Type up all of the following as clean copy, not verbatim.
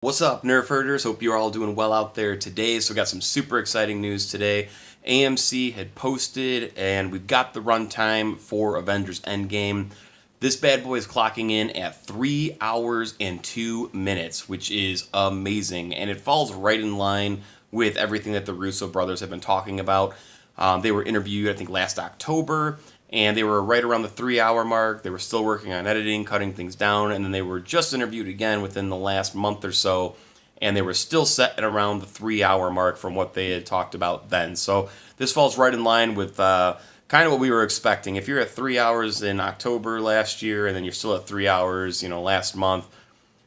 What's up, Nerf Herders? Hope you're all doing well out there today. So we got some super exciting news today. AMC had posted, and we've got the runtime for Avengers Endgame. This bad boy is clocking in at 3 hours and 2 minutes, which is amazing. And it falls right in line with everything that the Russo brothers have been talking about. They were interviewed, I think, last October, and they were right around the 3 hour mark. They were still working on editing, cutting things down, and then they were just interviewed again within the last month or so, and they were still set at around the 3 hour mark from what they had talked about then. So this falls right in line with kind of what we were expecting. If you're at 3 hours in October last year, and then you're still at 3 hours, last month,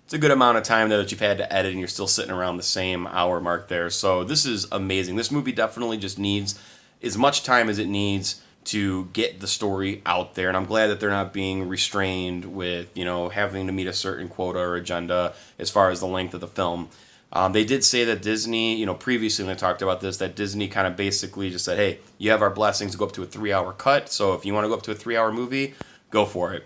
it's a good amount of time that you've had to edit, and you're still sitting around the same hour mark there. So this is amazing. This movie definitely just needs as much time as it needs to get the story out there, and I'm glad that they're not being restrained with having to meet a certain quota or agenda as far as the length of the film. They did say that Disney, previously when they talked about this, that Disney kind of basically just said, hey, you have our blessings to go up to a 3 hour cut, so if you want to go up to a 3 hour movie, go for it.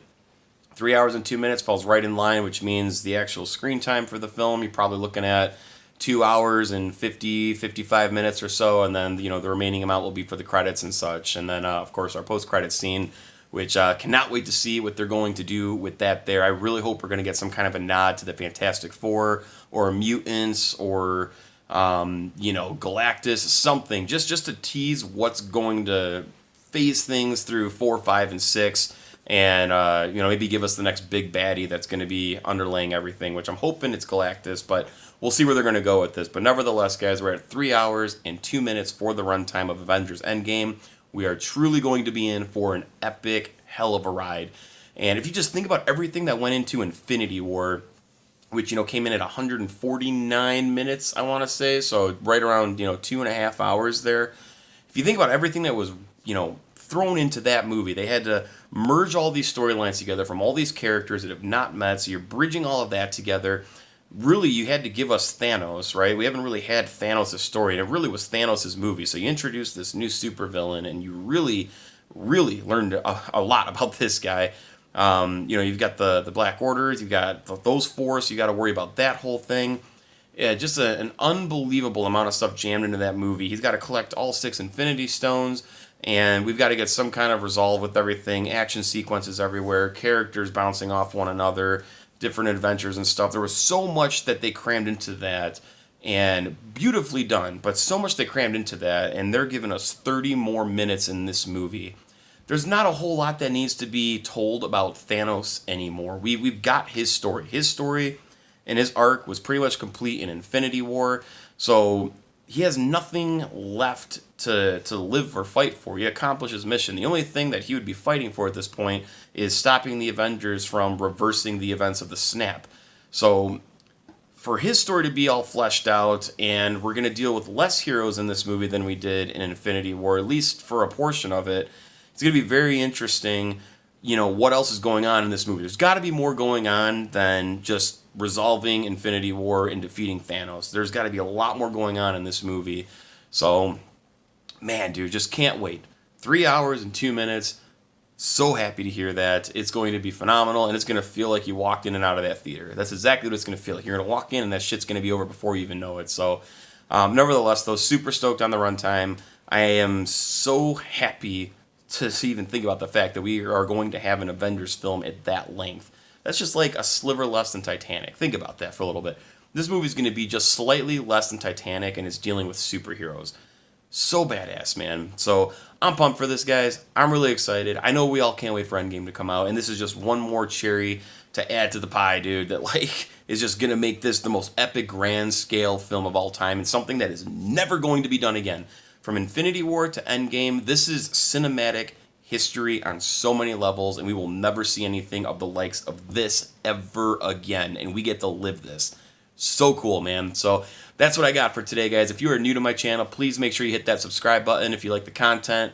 3 hours and 2 minutes falls right in line, which means the actual screen time for the film, you're probably looking at 2 hours and 55 minutes or so, and then the remaining amount will be for the credits and such, and then of course our post-credits scene, which cannot wait to see what they're going to do with that there. I really hope we're going to get some kind of a nod to the Fantastic Four or Mutants or Galactus, something just to tease what's going to phase things through 4, 5, and 6. And maybe give us the next big baddie that's going to be underlaying everything, which I'm hoping it's Galactus, but we'll see where they're going to go with this. But nevertheless, guys, we're at 3 hours and 2 minutes for the runtime of Avengers Endgame. We are truly going to be in for an epic hell of a ride. And if you just think about everything that went into Infinity War, which came in at 149 minutes, I want to say, so right around 2.5 hours there. If you think about everything that was thrown into that movie, they had to merge all these storylines together from all these characters that have not met, so you're bridging all of that together. Really, you had to give us Thanos, right? We haven't really had Thanos' story, and it really was Thanos' movie. So you introduced this new supervillain, and you really, really learned a lot about this guy. You've got the Black Orders, you've got those Force, you got to worry about that whole thing. Yeah, just an unbelievable amount of stuff jammed into that movie. He's got to collect all 6 Infinity Stones, and we've got to get some kind of resolve with everything. Action sequences everywhere, characters bouncing off one another, different adventures and stuff. There was so much that they crammed into that, and beautifully done, but so much they crammed into that, and they're giving us 30 more minutes in this movie. There's not a whole lot that needs to be told about Thanos anymore. We've got his story. His story and his arc was pretty much complete in Infinity War, so he has nothing left to live or fight for. He accomplished his mission. The only thing that he would be fighting for at this point is stopping the Avengers from reversing the events of the snap. So for his story to be all fleshed out, and we're going to deal with less heroes in this movie than we did in Infinity War, at least for a portion of it, it's going to be very interesting, what else is going on in this movie. There's got to be more going on than just resolving Infinity War and defeating Thanos. There's got to be a lot more going on in this movie. So, man, dude, just can't wait. 3 hours and 2 minutes. So happy to hear that. It's going to be phenomenal, and it's going to feel like you walked in and out of that theater. That's exactly what it's going to feel like. You're going to walk in, and that shit's going to be over before you even know it. So, nevertheless, though, super stoked on the runtime. I am so happy to even think about the fact that we are going to have an Avengers film at that length. That's just like a sliver less than Titanic. Think about that for a little bit. This movie's going to be just slightly less than Titanic, and it's dealing with superheroes. So badass, man. So I'm pumped for this, guys. I'm really excited. I know we all can't wait for Endgame to come out, and this is just one more cherry to add to the pie, dude, that is just going to make this the most epic grand scale film of all time, and something that is never going to be done again. From Infinity War to Endgame, this is cinematic history on so many levels, and we will never see anything of the likes of this ever again, and we get to live this. So cool, man. So that's what I got for today, guys. If you are new to my channel, please make sure you hit that subscribe button if you like the content.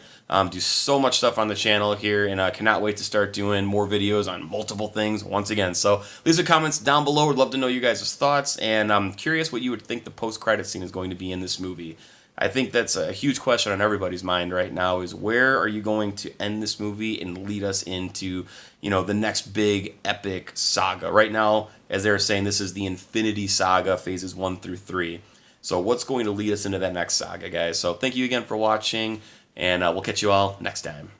Do so much stuff on the channel here, and I cannot wait to start doing more videos on multiple things once again. So leave some comments down below. Would love to know you guys' thoughts, and I'm curious what you would think the post-credit scene is going to be in this movie. I think that's a huge question on everybody's mind right now is where are you going to end this movie and lead us into, the next big epic saga. Right now, as they were saying, this is the Infinity Saga phases 1 through 3. So what's going to lead us into that next saga, guys? So thank you again for watching, and we'll catch you all next time.